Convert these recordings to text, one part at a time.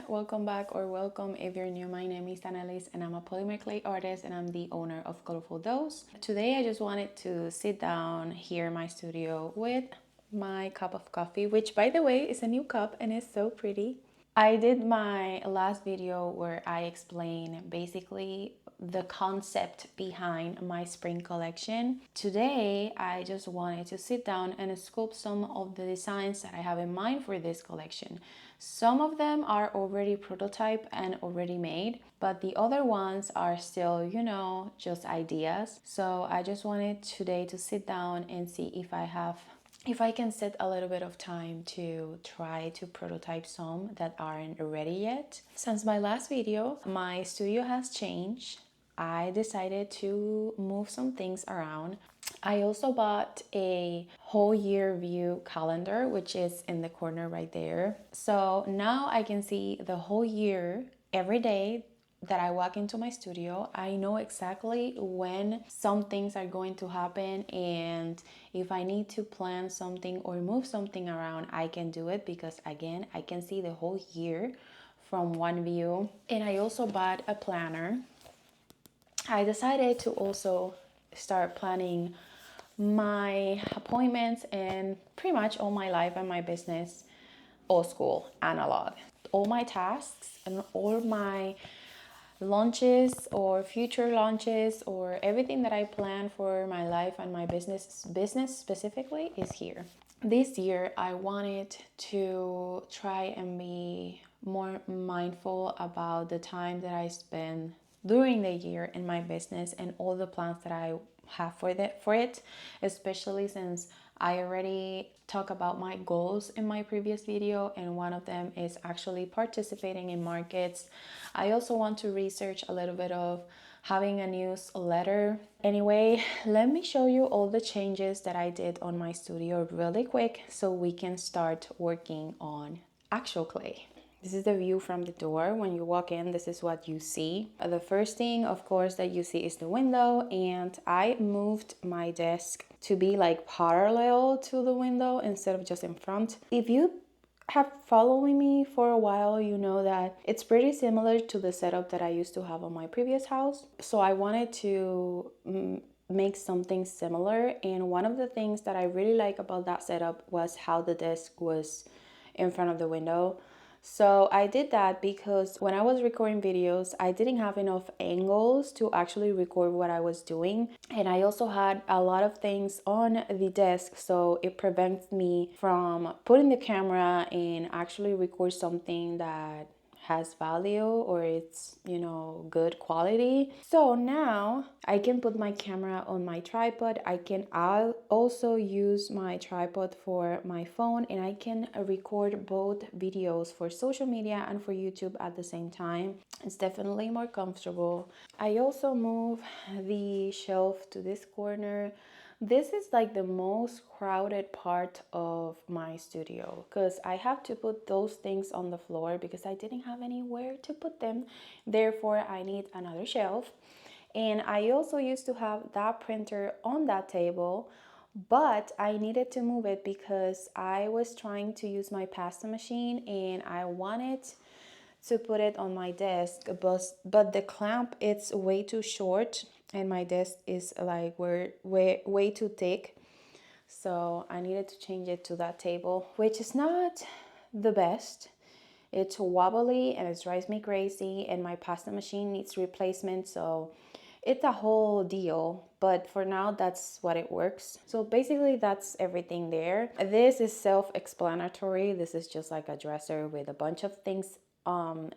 welcome back or welcome if you're new. My name is Annalise and I'm a polymer clay artist and I'm the owner of Colorful Dose. Today I just wanted to sit down here in my studio with my cup of coffee, which by the way is a new cup and it's so pretty. I did my last video where I explain basically the concept behind my spring collection. Today, I just wanted to sit down and sculpt some of the designs that I have in mind for this collection. Some of them are already prototype and already made, but the other ones are still, just ideas. So I just wanted today to sit down and see if I can set a little bit of time to try to prototype some that aren't ready yet. Since my last video, my studio has changed. I decided to move some things around. I also bought a whole year view calendar, which is in the corner right there. So now I can see the whole year every day that I walk into my studio. I know exactly when some things are going to happen, and if I need to plan something or move something around, I can do it because again, I can see the whole year from one view. And I also bought a planner. I decided to also start planning my appointments and pretty much all my life and my business old school, analog. All my tasks and all my launches or future launches or everything that I plan for my life and my business specifically is here. This year I wanted to try and be more mindful about the time that I spend during the year in my business and all the plans that I have for it, especially since I already talked about my goals in my previous video, and one of them is actually participating in markets. I also want to research a little bit of having a newsletter. Anyway, let me show you all the changes that I did on my studio really quick so we can start working on actual clay. This is the view from the door. When you walk in, this is what you see. The first thing, of course, that you see is the window, and I moved my desk to be like parallel to the window instead of just in front. If you have following me for a while, you know that it's pretty similar to the setup that I used to have on my previous house. So I wanted to make something similar, and one of the things that I really like about that setup was how the desk was in front of the window. So I did that because when I was recording videos, I didn't have enough angles to actually record what I was doing. And I also had a lot of things on the desk, so it prevents me from putting the camera and actually record something that has value or it's good quality. So now I can put my camera on my tripod. I'll also use my tripod for my phone, and I can record both videos for social media and for YouTube at the same time. It's definitely more comfortable. I also move the shelf to this corner. This is like the most crowded part of my studio because I have to put those things on the floor because I didn't have anywhere to put them. Therefore, I need another shelf. And I also used to have that printer on that table, but I needed to move it because I was trying to use my pasta machine and I wanted to put it on my desk, but the clamp it's way too short and my desk is like way too thick. So I needed to change it to that table, which is not the best. It's wobbly and it drives me crazy, and my pasta machine needs replacement, so it's a whole deal. But for now, that's what it works. So basically that's everything there. This is self-explanatory. This is just like a dresser with a bunch of things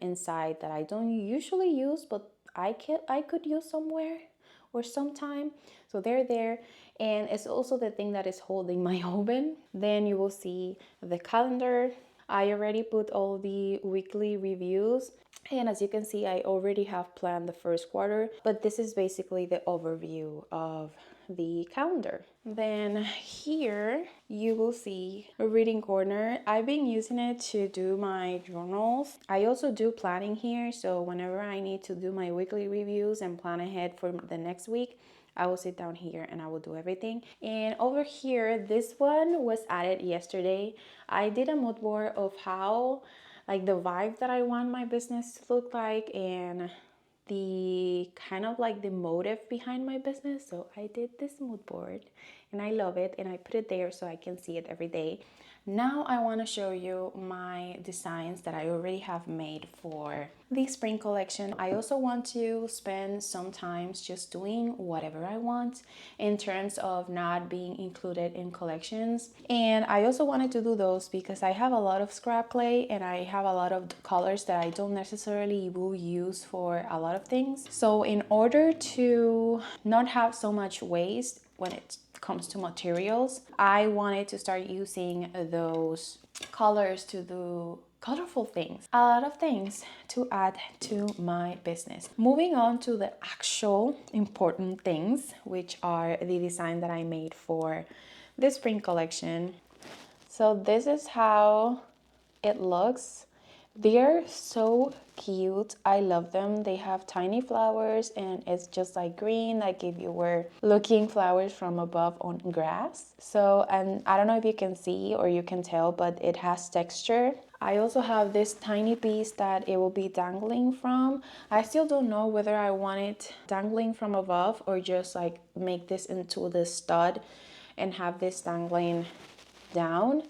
inside that I don't usually use, but I could use somewhere or sometime. So they're there, and it's also the thing that is holding my oven. Then you will see the calendar. I already put all the weekly reviews, and as you can see, I already have planned the first quarter, but this is basically the overview of the calendar. Then here you will see a reading corner. I've been using it to do my journals. I also do planning here, so whenever I need to do my weekly reviews and plan ahead for the next week, I will sit down here and I will do everything. And over here, this one was added yesterday. I did a mood board of how like the vibe that I want my business to look like, and the kind of like the motive behind my business. So I did this mood board and I love it, and I put it there so I can see it every day. Now I want to show you my designs that I already have made for the spring collection. I also want to spend some time just doing whatever I want in terms of not being included in collections. And I also wanted to do those because I have a lot of scrap clay and I have a lot of colors that I don't necessarily will use for a lot of things. So in order to not have so much waste when it comes to materials, I wanted to start using those colors to do colorful things, a lot of things to add to my business. Moving on to the actual important things, which are the design that I made for the spring collection. So this is how it looks. They're so cute. I love them. They have tiny flowers and it's just like green, like if you were looking flowers from above on grass. So, and I don't know if you can see or you can tell, but it has texture. I also have this tiny piece that it will be dangling from. I still don't know whether I want it dangling from above or just like make this into the stud and have this dangling down.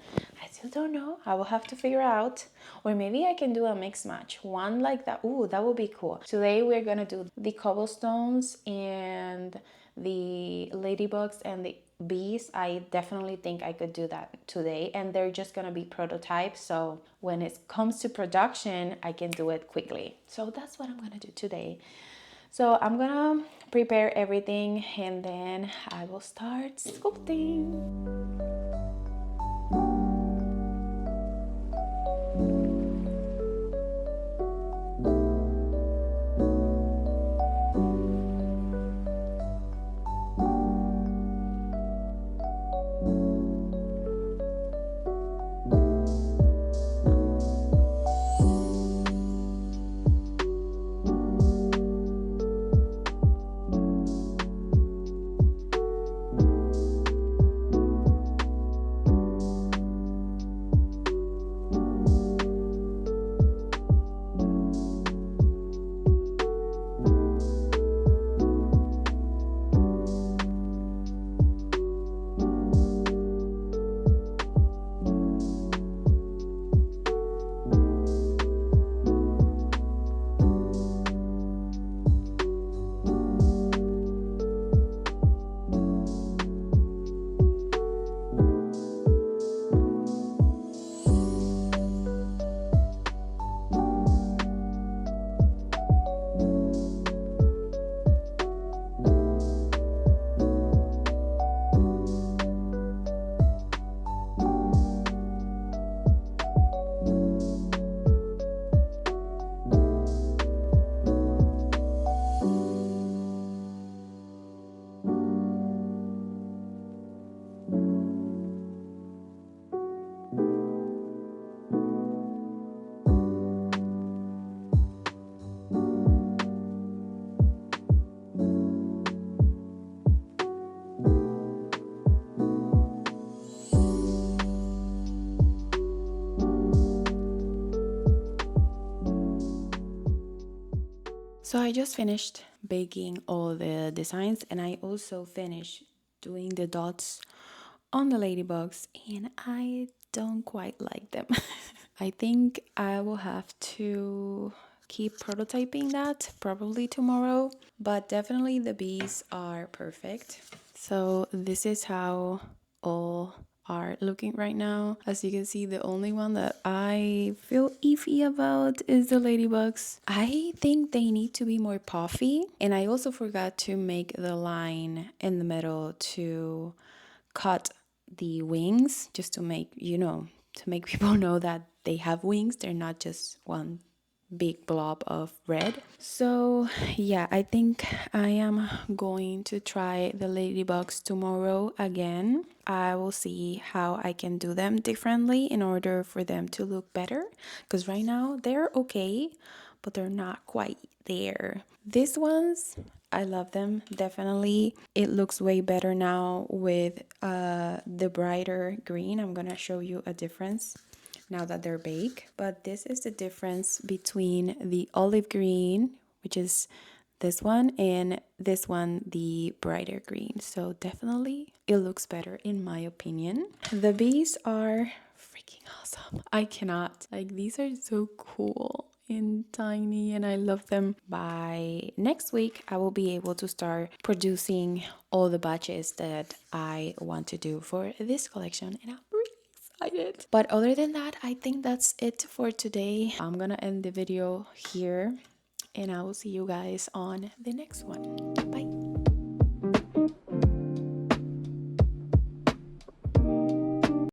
I still don't know. I will have to figure out. Or maybe I can do a mix match. One like that. Ooh, that would be cool. Today we're gonna do the cobblestones and the ladybugs and the bees. I definitely think I could do that today. And they're just gonna be prototypes. So when it comes to production, I can do it quickly. So that's what I'm gonna do today. So I'm gonna prepare everything and then I will start sculpting. So I just finished baking all the designs and I also finished doing the dots on the ladybugs and I don't quite like them. I think I will have to keep prototyping that probably tomorrow, but definitely the bees are perfect. So this is how all are looking right now. As you can see, the only one that I feel iffy about is the ladybugs. I think they need to be more puffy, and I also forgot to make the line in the middle to cut the wings, just to make, to make people know that they have wings. They're not just one big blob of red. So yeah, I think I am going to try the ladybugs tomorrow again. I will see how I can do them differently in order for them to look better, because right now they're okay, but they're not quite there. These ones, I love them, definitely. It looks way better now with the brighter green. I'm gonna show you a difference now that they're baked. But this is the difference between the olive green, which is this one, and this one, the brighter green. So definitely it looks better in my opinion. The bees are freaking awesome. I cannot, like, these are so cool and tiny, and I love them. By next week I will be able to start producing all the batches that I want to do for this collection, and I'm really excited. But other than that, I think that's it for today. I'm gonna end the video here, and I will see you guys on the next one.